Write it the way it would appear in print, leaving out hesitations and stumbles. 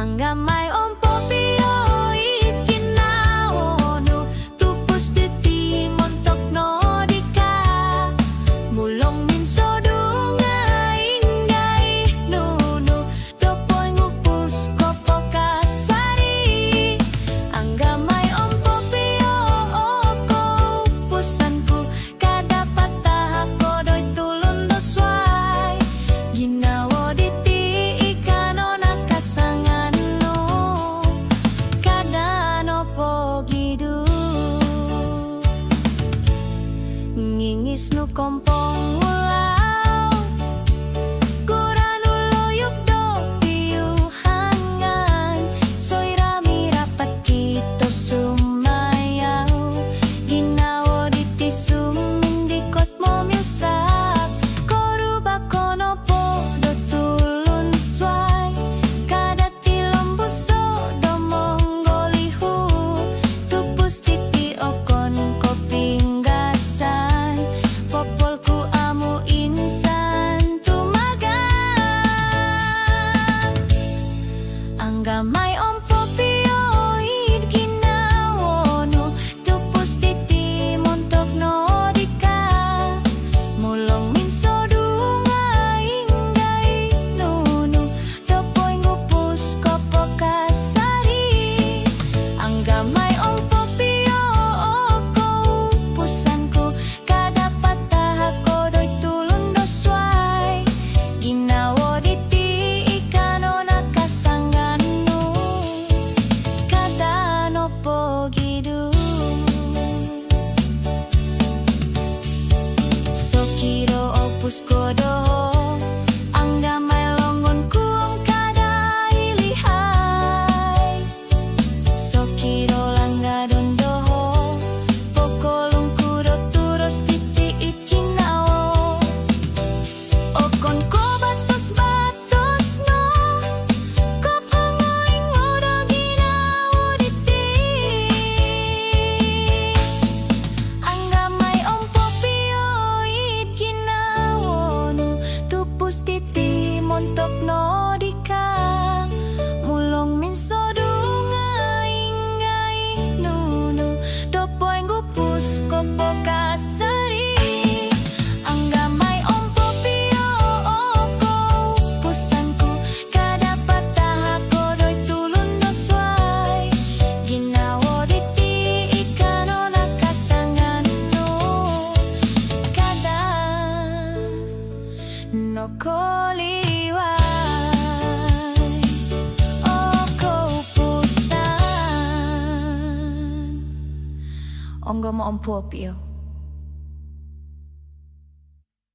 Angga mai ompo pio it kinawono tupus diti montok no dika mulong min sodunga ingai nunu dopoy ngupus kopo kasari. Angga mai ompo pio oko upusanku kada patah kodoy tulun doswai ginawo diti ikano nakasanganno kada nopo gidu ngingis nu kompong ulau kuranu loyuk do piuhangan soirami rapat kito sumayau ginawo diti sumindikot mo miusak koruba kono po do tulun swai kada tilom buso do monggolihu tupus titi okon kopinggasan popolku amu insan tumagang. Angga mai ompo pio it kinawono tupus titi montok no dika mulong min sodunga ingai nunu dopoy ngupus kopo kasari. Angga mai ompo pio oko upusanku kada patah kodoy tulun doswai ginawo diti ikano nakasanganno kada nopo gidu sokiro opus kodo angga mai longon kum kada ilihai sokiro langga dondoho pokolung kudo turos titi it kinawo okon ko batos batos no ko pangoing oro ginawo diti. Angga mai ompo pio it kinawono tupus titi montok no dika mulong min sodunga ingai nunu dopoy ngupus kopo kasari. Angga mai ompo pio oko upusanku kada patah kodoy tulun doswai ginawo diti ikano nakasanganno kada nokoliwai oko upusan onggo mo ompo pio.